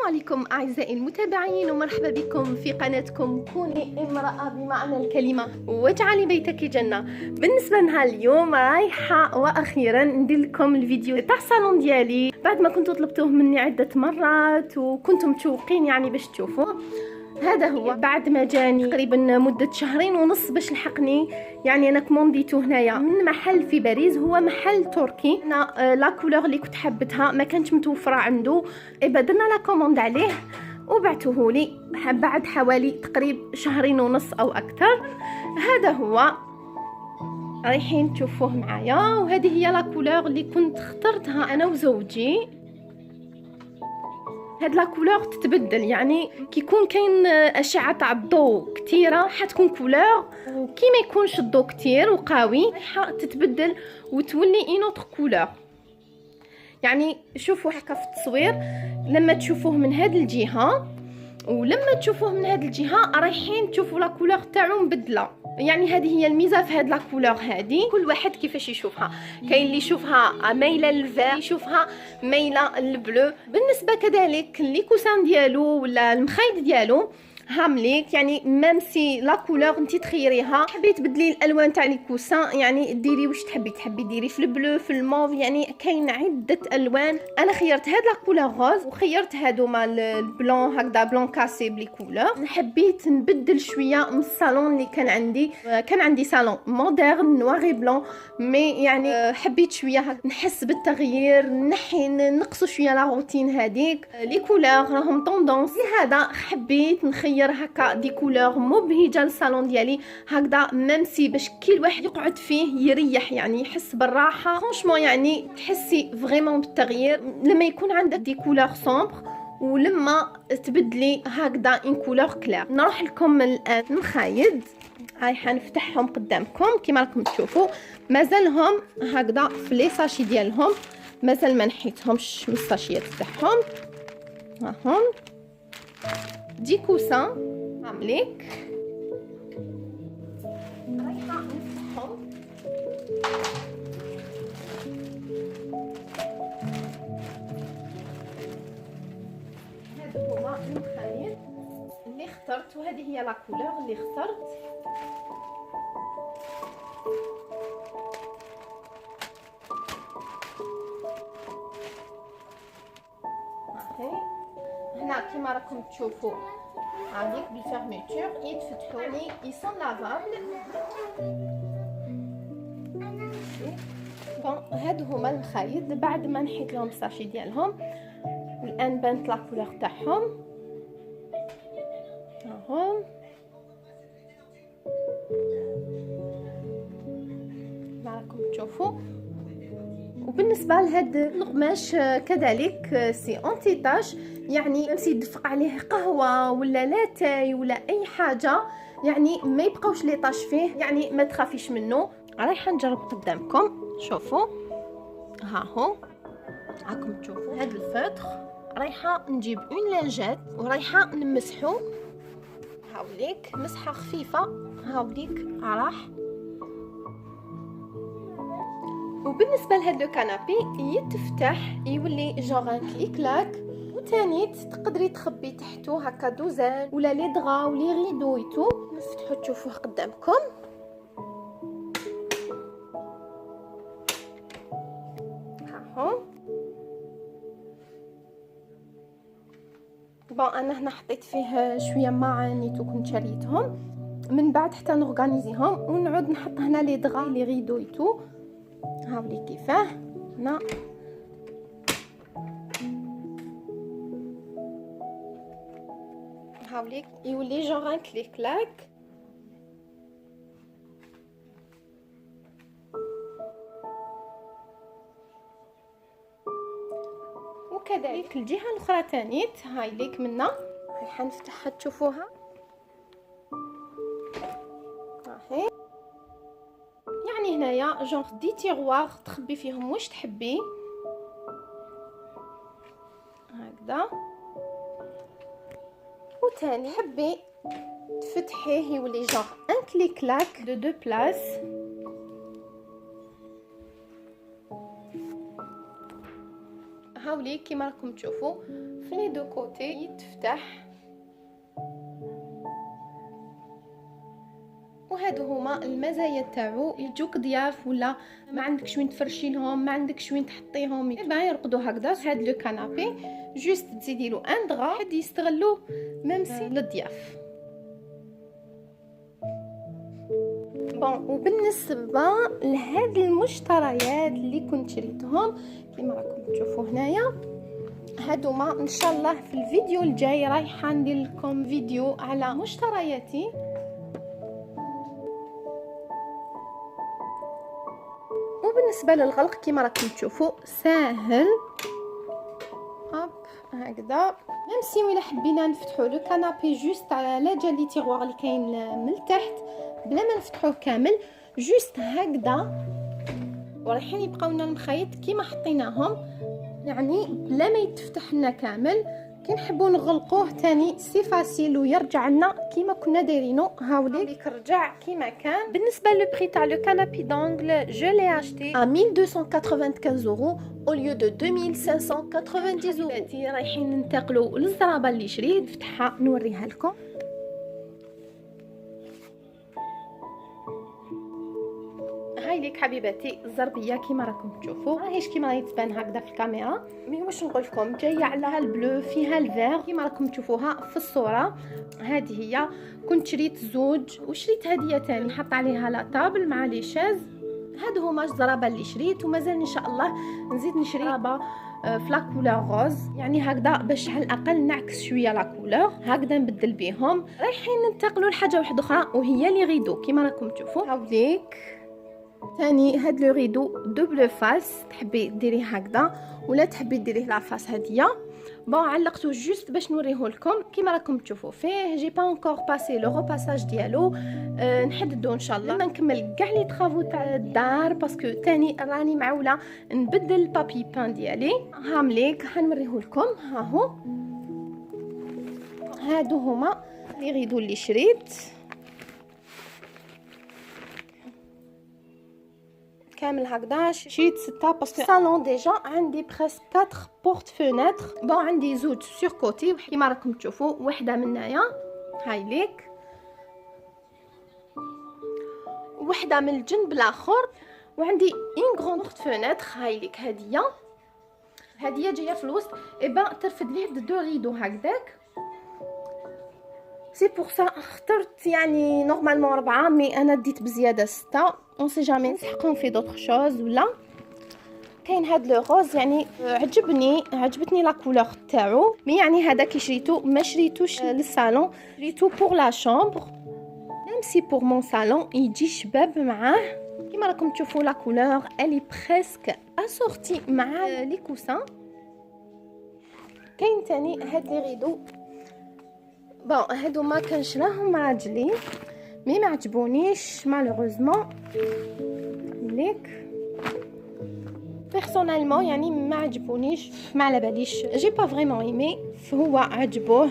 السلام عليكم أعزائي المتابعين، ومرحبا بكم في قناتكم كوني امرأة بمعنى الكلمة واجعلي بيتك جنة. بالنسبة لها اليوم رايحة وأخيرا ندير لكم الفيديو تاع الصالون ديالي بعد ما كنتوا طلبتوه مني عدة مرات وكنتم متشوقين يعني باش تشوفوه. هذا هو بعد ما جاني تقريبا مدة 2.5 شهور باش لحقني. يعني انا كومونديتو هنايا من محل في باريس، هو محل تركي. انا لا كولور اللي كنت حبتها ما كانتش متوفره عنده، درنا لا كوموند عليه وبعتوه لي بعد حوالي تقريبا 1.5 شهور او اكثر. هذا هو رايحين تشوفوه معايا، وهذه هي لا كولور اللي كنت اخترتها انا وزوجي. هاد لا كولور تتبدل، يعني كي يكون كاين اشعه تاع الضوء كثيره حتكون كولور، وكي ما يكونش الضوء كثير وقوي تتبدل وتولي اون اوتر كولور. يعني شوفوا هكا في التصوير لما تشوفوه من هاد الجهه ولما تشوفوه من هاد الجهه رايحين تشوفوا لا كولور تاعو مبدله. يعني هذه هي الميزه في هاد لا كولور هذه، كل واحد كيفاش يشوفها. كاين اللي يشوفها مايله للفير، يشوفها مايله للبلو. بالنسبه كذلك لي كوسان ديالو ولا المخيط ديالو هامليك، يعني ميم سي لا كولور انت تخيريها. حبيت تبدلي الالوان تاع لي كوسان يعني ديري واش تحبي ديري في البلو في الموف، يعني كاين عده الوان. انا خيرت هاد لا كولور غوز وخيرت هادوما البلون هكذا بلون كاسي بلي كولور. حبيت نبدل شويه من الصالون اللي كان عندي صالون مودرن نواري بلون، مي يعني حبيت شويه نحس بالتغيير، نقصوا شويه لا روتين هذيك. لي كولور راهم طوندونس، لهذا حبيت نخير هكا دي كولور مبهجه للصالون ديالي هكذا، ميم سي باش كل واحد يقعد فيه يريح، يعني يحس بالراحه. فرانشمون يعني تحسي فريمون بالتغيير لما يكون عندك دي كولور سومبر ولما تبدلي هكذا ان كولور كلير. نروح لكم الان نخايد، هاي حنفتحهم قدامكم كيما راكم تشوفوا. مازالهم هكذا في لي ساشي ديالهم، مازال ما نحيتهمش من الساشيات تاعهم. هاهم دي كوسان عامليك، رايحه نفتحهم. هذا هو المخيط اللي اخترت، وهذه هي لا كولور اللي اخترت. هنا كيما راكم تشوفوا هذيك بالفيرميتور يتفتحوا لي يسون لافابل. بون هادو هما المخايط بعد ما نحيت لهم الساشي ديالهم. الان بانت لا كولور تاعهم هاهم. ما راكم تشوفوا. وبالنسبه لهاد القماش كذلك سي اونتي تاش، يعني ميم سي يدفق عليه قهوه ولا لاتاي ولا اي حاجه يعني ما يبقاوش لي طاش فيه، يعني ما تخافيش منه. رايحه نجرب قدامكم، شوفوا ها هو راكم تشوفوا هاد الفطر. رايحه نجيب اون لانجات ورايحه نمسحو، هاوليك مسحه خفيفه هاوليك راح. وبالنسبه لهاد لو كانابي يتفتح يولي جوغ ان كليك، وثاني تقدري تخبي تحتو هكا دوزان ولا لي دغا ولي غيدو ايتو. نفتحو تشوفوه قدامكم. هاهو بون انا هنا حطيت فيه شويه معانيتو كنت شريتهم، من بعد حتى نورغانيزيهم ونعود نحط هنا لي دغا لي غيدو ايتو. هاولي كيفاه هنا هاوليك يولي جوغ ان كليك لاك. وكذلك الجهه الاخرى تانيت هاي ليك منا حنفتحها تشوفوها. هاهي يعني هنايا جونغ دي تيغوار تخبي فيهم واش تحبي هكذا. وثاني حبي تفتحيه يولي جونغ ان كليك دو بلاص. هاولي كيما راكم تشوفوا في لي دو كوتي يتفتح. وهادو هما المزايا تاعو. يجوك ضياف ولا ما عندكش وين تفرشي لهم، ما عندكش وين تحطيهم، يرقدوا هكذا هاد لو كانابي. جوست تزيدي له ان دغا حد يستغلوه ميمسي للضياف. بون وبالنسبه لهاد المشتريات اللي كنت شريتهم كيما راكم تشوفوا هنايا، هادوما ان شاء الله في الفيديو الجاي رايحه ندير لكم فيديو على مشترياتي. وبالنسبه للغلق كيما راكم تشوفوا ساهل. هوب هكذا. ميمسي ولا حبينا نفتحوا لو كانابي جوست على لا جال لي تيغوار اللي كاين من التحت بلا ما نفتحوه كامل، جوست هكذا ورايحين يبقاو لنا المخيط كيما حطيناهم، يعني بلا ما يتفتح لنا كامل. كي نحبوا نغلقوه تاني سي فاسيل ويرجع لنا كيما كنا دايرينو. هاوليك رجع كيما كان. بالنسبه لو بري تاع لو كانابي دونغل جو لي اشتي ا 1295 اورو او ليو دو 2590 اورو. رايحين ننتقلوا للزرابه اللي شريت. نفتحها نوريها لكم. هاي ليك حبيباتي الزربيه كيما راكم تشوفوا، راهيش كيما راهي تبان هكذا في الكاميرا، مي واش نقول لكم جايه على البلو فيها الفير كيما راكم تشوفوها في الصوره. هذه هي كنت شريت زوج وشريت هديه تاني حط عليها لا طابل مع لي شاز. هادو هما الزرابه اللي شريت، ومازال ان شاء الله نزيد نشري زرابه في لا كولور روز، يعني هكذا باش على الاقل نعكس شويه لا كولور هكذا نبدل بيهم. رايحين ننتقلوا لحاجه واحده اخرى وهي لي غيدو كيما راكم تشوفوا. هاوليك ثاني هاد لو ريدو دوبل فاس، تحبي ديريه هكذا ولا تحبي ديريه لا فاس هاديه. بون علقته جوست باش نوريه لكم كيما راكم تشوفوا فيه. جي با انكور باسي لو ريباساج ديالو، نحددو ان شاء الله لما نكمل كاع لي طرافو تاع الدار باسكو ثاني راني معوله نبدل البابي بان ديالي. هامليك حنوريه لكم. ها هو هادو هما لي ريدو اللي شريت كامل هكذا. شريت 6 باسكو صالون ديجا عندي بريسك 4 بورت فونيتر. بون عندي زوج سور كوتي كيما راكم تشوفوا، وحده من هنايا هاي ليك، وحده من الجنب الاخر، وعندي اون غروند بورت فونيتر هاي ليك. هديه جايه في الوسط ايبا ترفد ليه دو ريدو هكذاك. سي بور سا اخترت يعني نورمالمون 4 مي انا ديت بزياده 6 اون سي جامي نسحقهم في دوطخ شوز. ولا كاين هاد لو روز يعني عجبتني لا كولور تاعو، مي يعني هذا كي شريتو ما شريتوش للصالون، شريتو بور لا شامبر ميم سي بور مون صالون يجي شباب معاه. كيما راكم تشوفوا لا كولور الي بريسك اسورتي مع لي كوسان. كاين تاني هاد لي ريدو. بون هادو ما كنشراهم راجلي مي ما عجبونيش مالوغوزمون ليك بيرسونيلمون، يعني ما عجبونيش، ما على باليش جي با فريمون ايمي، فهو عجبوه.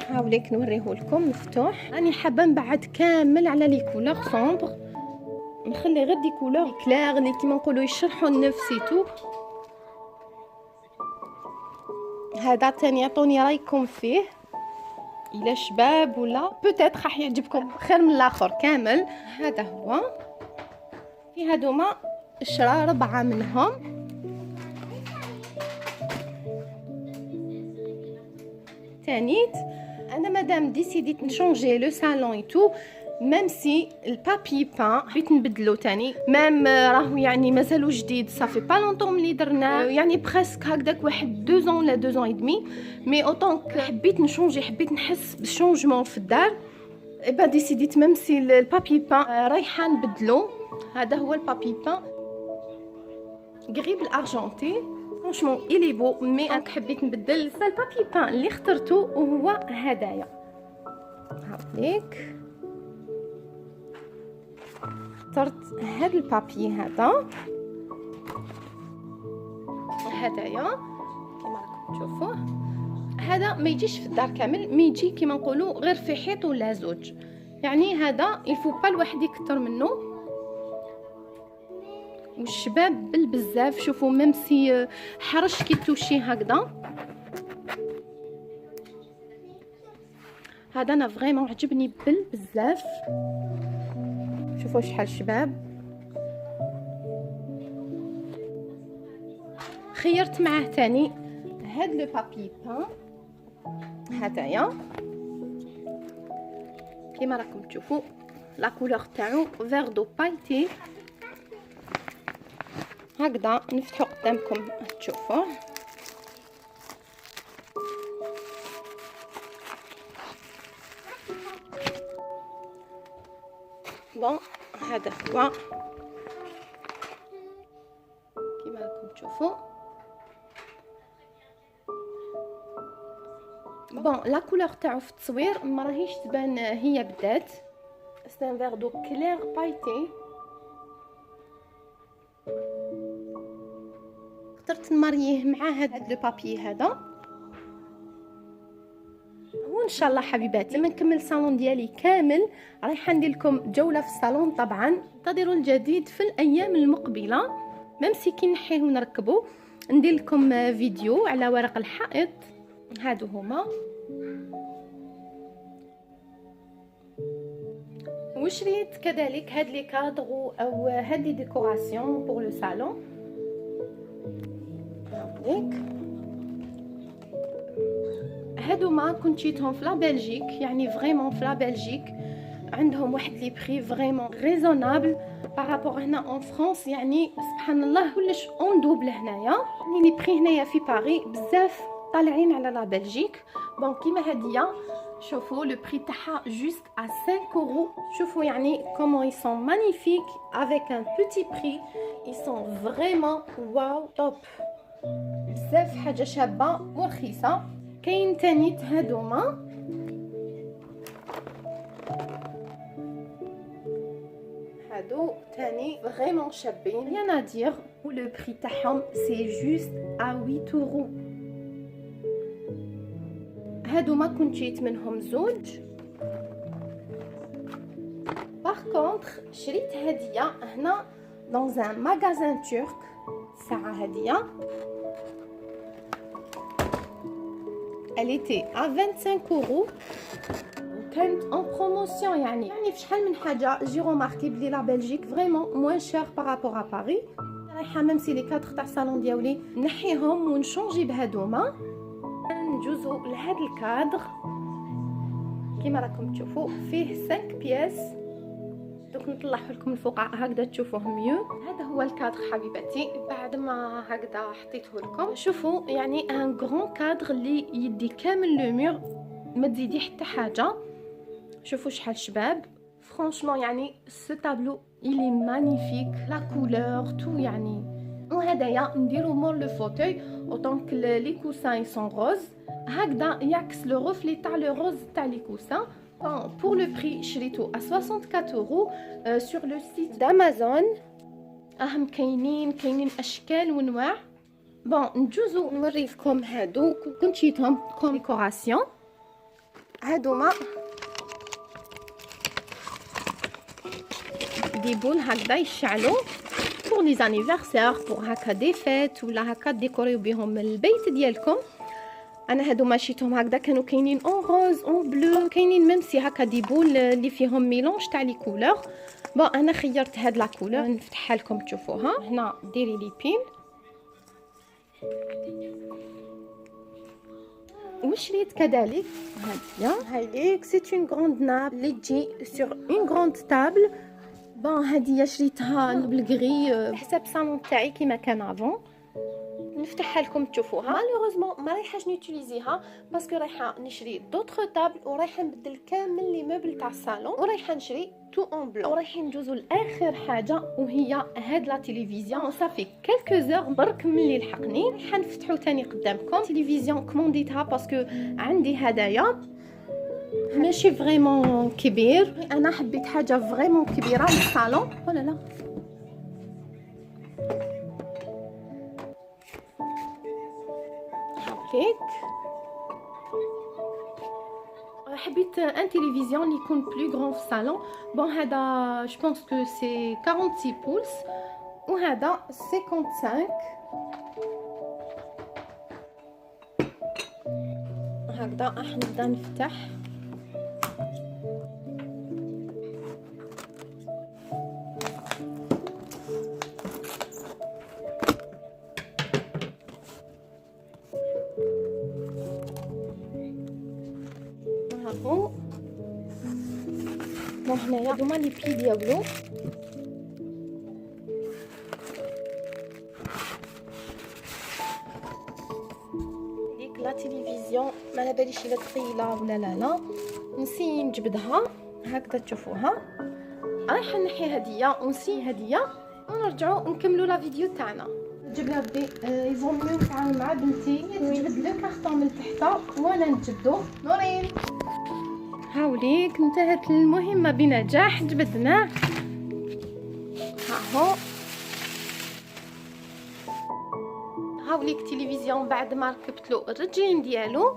هاوليك نوريه لكم مفتوح. راني حابه نبعد كامل على لي كولور سومبر، نخلي غير دي كولور كلير اللي كيما نقولوا يشرحوا نفسيتو. هذا تاني عطوني رايكم فيه الى شباب ولا بوتيت راح يعجبكم خير من الاخر كامل. هذا هو في هادوما شرا 4 منهم. تانيت انا مادام ديسيديت نشونجي لو صالون اي تو، ميم سي البابي بان بغيت نبدلو تاني، ميم راهو يعني مازالو جديد صافي با لونطون ملي درناه، يعني بريسك هكداك واحد 2 ولا 2 اي دمي، مي اوطونك حبيت نشونجي، حبيت نحس بالشونجمون في الدار. ايبا ديسيديت ميم سي البابي بان رايحه نبدلو. هذا هو البابي بان غري بالارجنتي فرانشمون إلي بو، مي انا حبيت نبدل. البابي بان اللي اخترته وهو هدايا. هاوليك اخترت هاد البابي هذا هدايا كيما راكم تشوفوه. هذا ما يجيش في الدار كامل، ما يجي كيما نقولوا غير في حيط ولا زوج، يعني هذا يلفو با الواحد يكثر منه. والشباب بالبزاف شوفوا ميم سي حرش كي توشي هكذا. هذا انا فريمون عجبني بالبزاف. شوفوا شحال شباب. خيرت معاه تاني هاد لو بابي بان هدايا كيما راكم تشوفوا. لا كولور تاعو فيغ دو بايتي هكذا. نفتحو قدامكم تشوفوه. بون هذا هو كيما راكم تشوفوا. بون لا كولور تاعو في التصوير ما راهيش تبان هي بدات. سي ان فيغ دو كلير بايتي. اخترت نماريه مع هاد لو بابي هذا. وان شاء الله حبيباتي لما نكمل الصالون ديالي كامل رايحه ندير لكم جوله في الصالون. طبعا انتظروا الجديد في الايام المقبله. ميم سي كي نحيه ونركبه ندير لكم فيديو على ورق الحائط. هادو هما. وشريت كذلك هاد لي كادر او هاد لي ديكوراسيون بور لو صالون. هاوليك هادو ما كنت شيتهم في لا بلجيك، يعني فريمون في لا بلجيك عندهم واحد لي بري فريمون ريزونابل بارابور هنا اون فرانس. يعني سبحان الله كلش اون دوبل هنايا. يعني لي بري هنايا في باري بزاف طالعين على لا بلجيك. بون كيما هادية شوفوا لو بري تاعها جوست ا 5 اورو. شوفوا يعني كومون اي سون مانيفيك افيك ان بوتي بري. اي سون فريمون واو توب بزاف. حاجه شابه ورخيصه. كاين تاني هادوما هادو تاني فريمون شابين يا نادير. ولو بري تاعهم سي جوست ا 8 اورو. هادوما كنت جيت منهم زوج. باغ كونطخ شريت هديه هنا دون ان ماغازان ترك. ساعه هديه elle était à 25 euros. كانت en promotion. يعني في شحال من حاجه جي روماركي بلي لا بلجيك فريمون موان شير بارابور ا باري. رايحه ميم سي لي كادر تاع الصالون ديالي نحيهم ونشونجي بهادوما. نجوزو لهاد الكادر كيما راكم تشوفوا فيه 5 بياس. دوك نطلعوا لكم الفوق هكذا تشوفوه ميو. هذا هو الكادر حبيباتي بعد ما هكذا حطيته لكم. شوفوا يعني ان غران كادر اللي يدي كامل لو مير ما تزيدي حتى حاجه. شوفوا شحال شباب فرانشمون. يعني سو تابلو إلي مانيفيك لا كولور تو. يعني وهدايا نديرو مور لو فوتوي اوطون ك لي كوسان سون روز هكذا يعكس لو روفلي تاع لو روز تاع لي كوسان. pour le prix شريته à 64 euros sur le site d'Amazon. كاينين اشكال ونواع. بون نجوزو نوريكم هادو كنت شيتهم كوم ديكوراسيون. هادوما دي بون هكذا يشعلوا pour les anniversaires pour هكا دي فيت ولا هكا ديكوريو بهم البيت ديالكم. انا هادو ماشيتهم هكذا كانوا كاينين اون روز اون بلو. كاينين ميم سي هكا دي بول اللي فيهم ميلونج تاع لي كولور. بون انا خيرت هاد لا كولور نفتحها لكم تشوفوها. هنا ديري لي بين. وشريت كذلك هاديه هايليك سي اون غروند ناب اللي تجي سور اون غروند تابل. بون هاديه شريتها بالغري حساب الصالون تاعي كيما كان افون. نفتحها لكم تشوفوها. مالوغوزمون ما رايحاش نوتيليزيها باسكو رايحه نشري دوطخ طابل ورايحه نبدل كامل لي مبل تاع الصالون ورايحه نشري تو اون بلون. ورايحين ندوزو لاخر حاجه وهي هاد لا تيليفزيون. صافي كالكو زور برك ملي لحقني رايحه نفتحو تاني قدامكم. تيليفزيون كومونديتها باسكو عندي هدايا ماشي فريمون كبير، انا حبيت حاجه فريمون كبيره للصالون. ولا لا هاكيك حبيت ان تيليفزيون اللي يكون بلو غران في الصالون. بون هذا جو بونس كو سي 46 بولس وهذا 55. هكذا راح نبدا نفتح. هاهو هنايا هما لي بي ديالو. ديك لا تيليفزيون ما على باليش الا ثقيله ولا لا نسي نجبدها هكذا تشوفوها. رايحه نحي هديه ونسي هديه ونرجعوا نكملوا لا فيديو تاعنا. جيب لي ربي يزون ميو نتعاون مع بنتي تجبد لو كارطون من تحت وانا نجبدو. نورين هاوليك انتهت المهمه بنجاح، جبدناه. هاهو هاوليك تلفزيون بعد ما ركبت له الرجلين ديالو.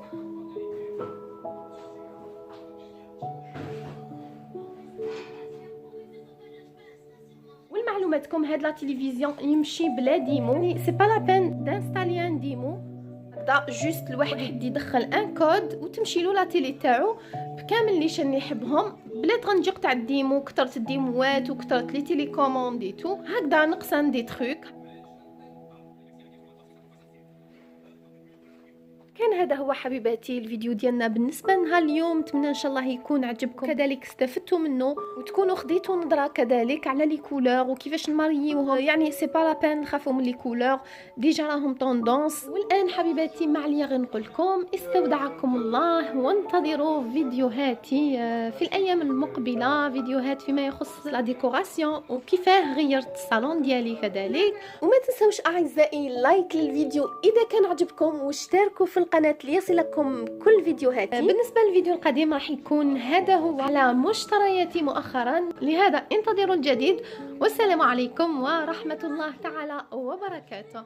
والمعلوماتكم هاد لا تلفزيون يمشي بلا ديمو، سي با لا بين دانستالي ان ديمو. هكذا جوست الواحد يدخل ان كود وتمشي له لا تيلي تاعو بكامل لي شان يحبهم بلا تغنجق تاع الديمو، كثرت الديموات وكثرت لي تيليكومونديتو. هكذا نقصان دي تروك. كان هذا هو حبيباتي الفيديو ديالنا بالنسبه لنهار اليوم. نتمنى ان شاء الله يكون عجبكم كذلك استفدتوا منه وتكونوا خديتوا نظره كذلك على لي كولور وكيفاش نماريوهم. يعني سي با لا بين نخافوا من لي كولور ديجا راهم طوندونس. والان حبيباتي ما عليا غير نقول لكم استودعكم الله وانتظروا فيديوهاتي في الايام المقبله، فيديوهات فيما يخص لا ديكوراسيون وكيفاه غيرت الصالون ديالي كذلك. وما تنسوش اعزائي لايك للفيديو اذا كان عجبكم واشتركوا في القناة ليصلكم كل فيديوهاتي. بالنسبة للفيديو القادم راح يكون هذا هو على مشترياتي مؤخرا، لهذا انتظروا الجديد. والسلام عليكم ورحمة الله تعالى وبركاته.